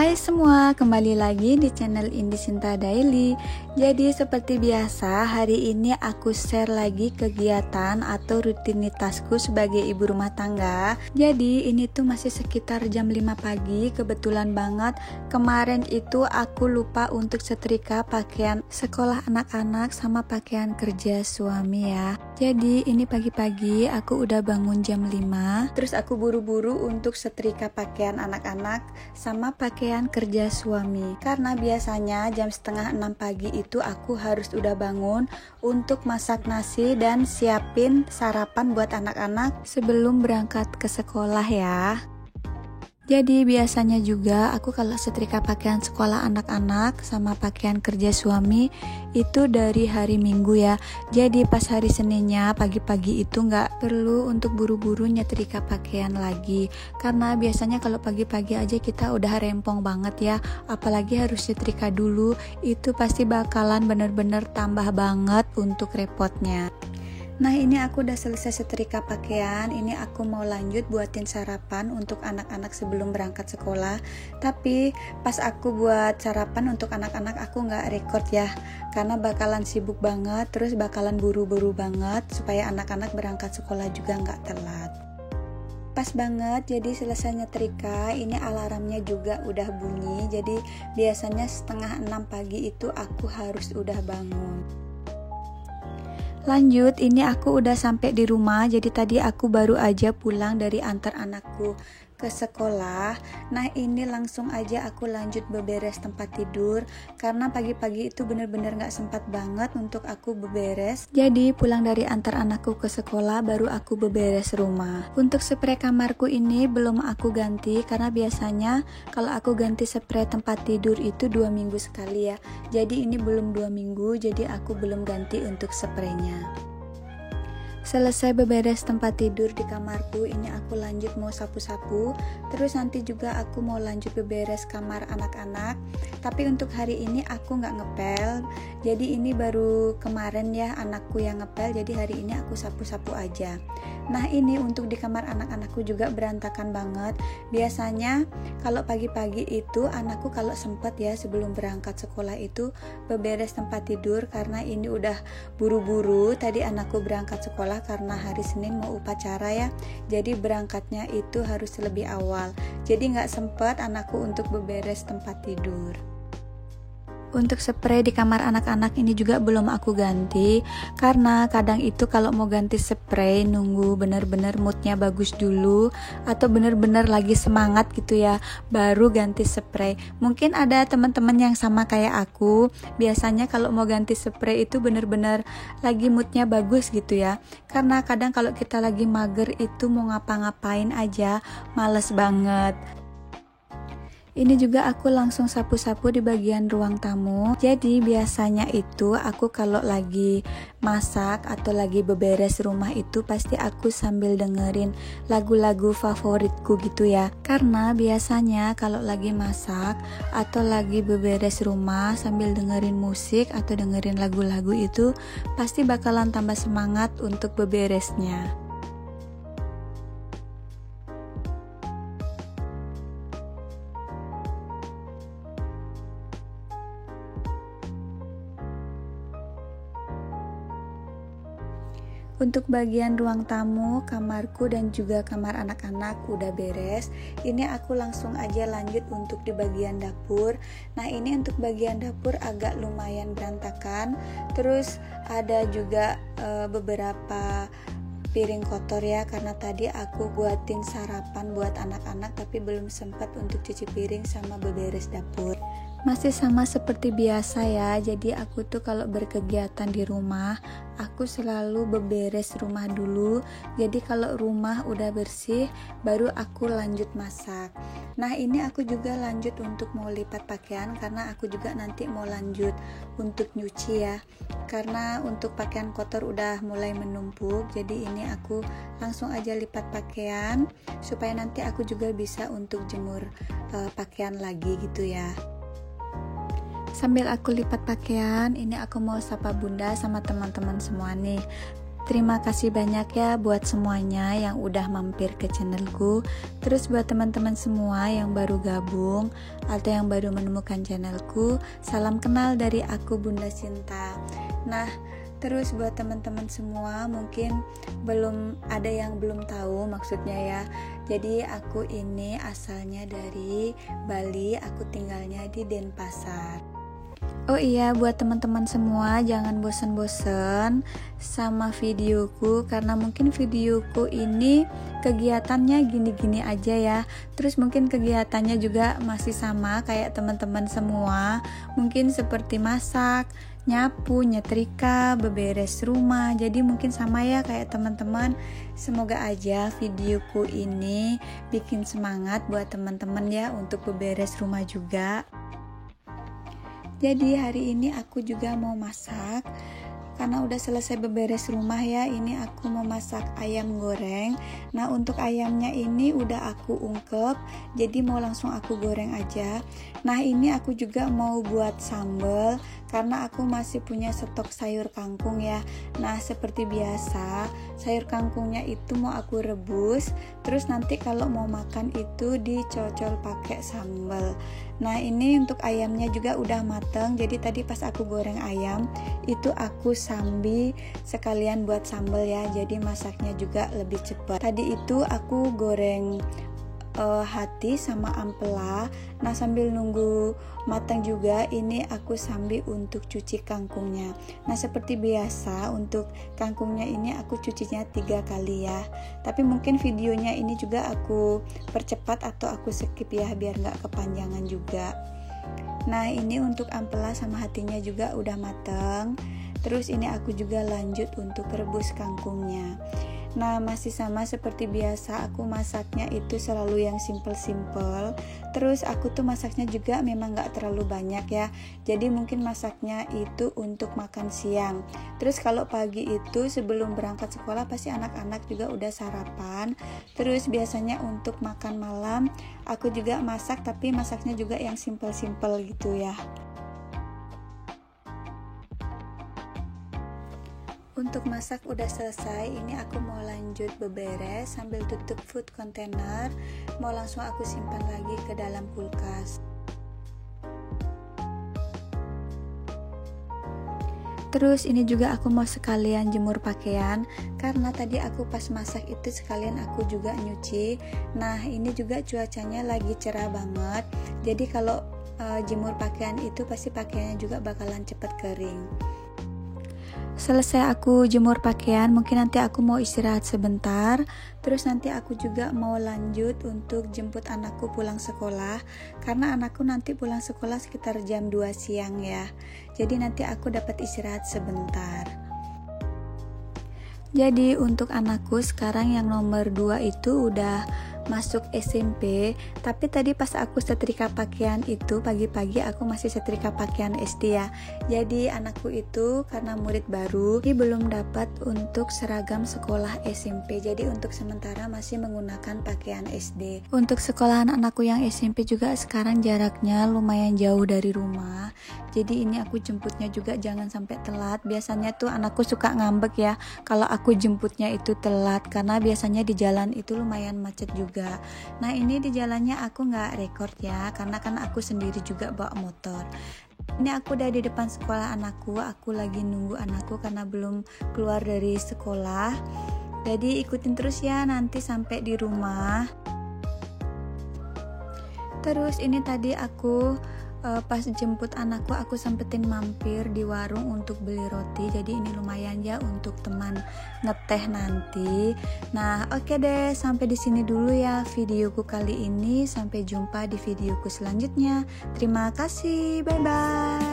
Hai semua, kembali lagi di channel Indi Sinta Daily. Jadi seperti biasa, hari ini aku share lagi kegiatan atau rutinitasku sebagai ibu rumah tangga. Jadi ini tuh masih sekitar jam 5 pagi. Kebetulan banget kemarin itu aku lupa untuk setrika pakaian sekolah anak-anak sama pakaian kerja suami ya. Jadi ini pagi-pagi aku udah bangun jam 5. Terus aku buru-buru untuk setrika pakaian anak-anak sama pakaian kerja suami, karena biasanya jam setengah 6 pagi itu aku harus udah bangun untuk masak nasi dan siapin sarapan buat anak-anak sebelum berangkat ke sekolah ya. Jadi biasanya juga aku kalau setrika pakaian sekolah anak-anak sama pakaian kerja suami itu dari hari Minggu ya. Jadi pas hari Seninnya pagi-pagi itu nggak perlu untuk buru-buru nyetrika pakaian lagi. Karena biasanya kalau pagi-pagi aja kita udah rempong banget ya. Apalagi harus setrika dulu, itu pasti bakalan bener-bener tambah banget untuk repotnya. Nah ini aku udah selesai setrika pakaian. Ini aku mau lanjut buatin sarapan untuk anak-anak sebelum berangkat sekolah. Tapi pas aku buat sarapan untuk anak-anak aku gak record ya, karena bakalan sibuk banget, terus bakalan buru-buru banget supaya anak-anak berangkat sekolah juga gak telat. Pas banget, jadi selesai nyetrika, ini alarmnya juga udah bunyi. Jadi biasanya setengah 6 pagi itu aku harus udah bangun. Lanjut, ini aku udah sampai di rumah. Jadi tadi aku baru aja pulang dari antar anakku ke sekolah. Nah ini langsung aja aku lanjut beberes tempat tidur, karena pagi-pagi itu bener-bener gak sempat banget untuk aku beberes. Jadi pulang dari antar anakku ke sekolah baru aku beberes rumah. Untuk spray kamarku ini belum aku ganti, karena biasanya kalau aku ganti spray tempat tidur itu 2 minggu sekali ya. Jadi ini belum 2 minggu, jadi aku belum ganti untuk spraynya. Selesai beberes tempat tidur di kamarku, ini aku lanjut mau sapu-sapu. Terus nanti juga aku mau lanjut beberes kamar anak-anak. Tapi untuk hari ini aku gak ngepel. Jadi ini baru kemarin ya anakku yang ngepel, jadi hari ini aku sapu-sapu aja. Nah ini untuk di kamar anak-anakku juga berantakan banget. Biasanya kalau pagi-pagi itu anakku kalau sempet ya sebelum berangkat sekolah itu beberes tempat tidur, karena ini udah buru-buru. Tadi anakku berangkat sekolah karena hari Senin mau upacara ya, jadi berangkatnya itu harus lebih awal, jadi gak sempet anakku untuk beberes tempat tidur. Untuk spray di kamar anak-anak ini juga belum aku ganti, karena kadang itu kalau mau ganti spray nunggu bener-bener moodnya bagus dulu, atau bener-bener lagi semangat gitu ya, baru ganti spray. Mungkin ada teman-teman yang sama kayak aku, biasanya kalau mau ganti spray itu bener-bener lagi moodnya bagus gitu ya. Karena kadang kalau kita lagi mager itu mau ngapa-ngapain aja males banget. Ini juga aku langsung sapu-sapu di bagian ruang tamu. Jadi biasanya itu aku kalau lagi masak atau lagi beberes rumah itu pasti aku sambil dengerin lagu-lagu favoritku gitu ya. Karena biasanya kalau lagi masak atau lagi beberes rumah sambil dengerin musik atau dengerin lagu-lagu itu pasti bakalan tambah semangat untuk beberesnya. Untuk bagian ruang tamu, kamarku dan juga kamar anak-anak udah beres. Ini aku langsung aja lanjut untuk di bagian dapur. Nah ini untuk bagian dapur agak lumayan berantakan. Terus ada juga beberapa piring kotor ya, karena tadi aku buatin sarapan buat anak-anak tapi belum sempat untuk cuci piring sama beberes dapur. Masih sama seperti biasa ya, jadi aku tuh kalau berkegiatan di rumah aku selalu beberes rumah dulu. Jadi kalau rumah udah bersih baru aku lanjut masak. Nah ini aku juga lanjut untuk mau lipat pakaian, karena aku juga nanti mau lanjut untuk nyuci ya, karena untuk pakaian kotor udah mulai menumpuk. Jadi ini aku langsung aja lipat pakaian supaya nanti aku juga bisa untuk jemur pakaian lagi gitu ya. Sambil aku lipat pakaian, ini aku mau sapa bunda sama teman-teman semua nih. Terima kasih banyak ya buat semuanya yang udah mampir ke channelku. Terus buat teman-teman semua yang baru gabung atau yang baru menemukan channelku, salam kenal dari aku Bunda Sinta. Nah, terus buat teman-teman semua mungkin ada yang belum tahu maksudnya ya. Jadi aku ini asalnya dari Bali, aku tinggalnya di Denpasar. Oh iya, buat teman-teman semua jangan bosen-bosen sama videoku, karena mungkin videoku ini kegiatannya gini-gini aja ya. Terus mungkin kegiatannya juga masih sama kayak teman-teman semua, mungkin seperti masak, nyapu, nyetrika, beberes rumah. Jadi mungkin sama ya kayak teman-teman. Semoga aja videoku ini bikin semangat buat teman-teman ya untuk beberes rumah juga. Jadi hari ini aku juga mau masak, karena udah selesai beberes rumah ya. Ini aku mau masak ayam goreng. Nah, untuk ayamnya ini udah aku ungkep, jadi mau langsung aku goreng aja. Nah, ini aku juga mau buat sambal, karena aku masih punya stok sayur kangkung ya. Nah, seperti biasa sayur kangkungnya itu mau aku rebus, terus nanti kalau mau makan itu dicocol pakai sambal. Nah, ini untuk ayamnya juga udah mateng. Jadi tadi pas aku goreng ayam itu aku sambil sekalian buat sambal ya, jadi masaknya juga lebih cepat. Tadi itu aku goreng hati sama ampela. Nah, sambil nunggu matang juga ini aku sambil untuk cuci kangkungnya. Nah, seperti biasa untuk kangkungnya ini aku cucinya 3 kali ya, tapi mungkin videonya ini juga aku percepat atau aku skip ya biar nggak kepanjangan juga. Nah, ini untuk ampela sama hatinya juga udah matang. Terus ini aku juga lanjut untuk rebus kangkungnya. Nah, masih sama seperti biasa, aku masaknya itu selalu yang simple-simple. Terus aku tuh masaknya juga memang gak terlalu banyak ya, jadi mungkin masaknya itu untuk makan siang. Terus kalau pagi itu sebelum berangkat sekolah pasti anak-anak juga udah sarapan. Terus biasanya untuk makan malam aku juga masak, tapi masaknya juga yang simple-simple gitu ya. Untuk masak udah selesai, ini aku mau lanjut beberes sambil tutup food container, mau langsung aku simpan lagi ke dalam kulkas. Terus ini juga aku mau sekalian jemur pakaian, karena tadi aku pas masak itu sekalian aku juga nyuci. Nah, ini juga cuacanya lagi cerah banget, jadi kalau jemur pakaian itu pasti pakaiannya juga bakalan cepet kering. Selesai aku jemur pakaian, mungkin nanti aku mau istirahat sebentar. Terus nanti aku juga mau lanjut untuk jemput anakku pulang sekolah, karena anakku nanti pulang sekolah sekitar jam 2 siang ya. Jadi nanti aku dapat istirahat sebentar. Jadi untuk anakku sekarang yang nomor 2 itu udah masuk SMP, tapi tadi pas aku setrika pakaian itu pagi-pagi aku masih setrika pakaian SD ya. Jadi anakku itu karena murid baru, dia belum dapat untuk seragam sekolah SMP, jadi untuk sementara masih menggunakan pakaian SD. Untuk sekolahan anakku yang SMP juga sekarang jaraknya lumayan jauh dari rumah, jadi ini aku jemputnya juga jangan sampai telat. Biasanya tuh anakku suka ngambek ya kalau aku jemputnya itu telat, karena biasanya di jalan itu lumayan macet juga. Nah, ini di jalannya aku nggak record ya, karena kan aku sendiri juga bawa motor. Ini aku udah di depan sekolah anakku, aku lagi nunggu anakku karena belum keluar dari sekolah. Jadi ikutin terus ya nanti sampai di rumah. Terus ini tadi aku pas jemput anakku aku sempetin mampir di warung untuk beli roti, jadi ini lumayan ya untuk teman ngeteh nanti. Nah, oke deh, sampai di sini dulu ya videoku kali ini. Sampai jumpa di videoku selanjutnya. Terima kasih, bye bye.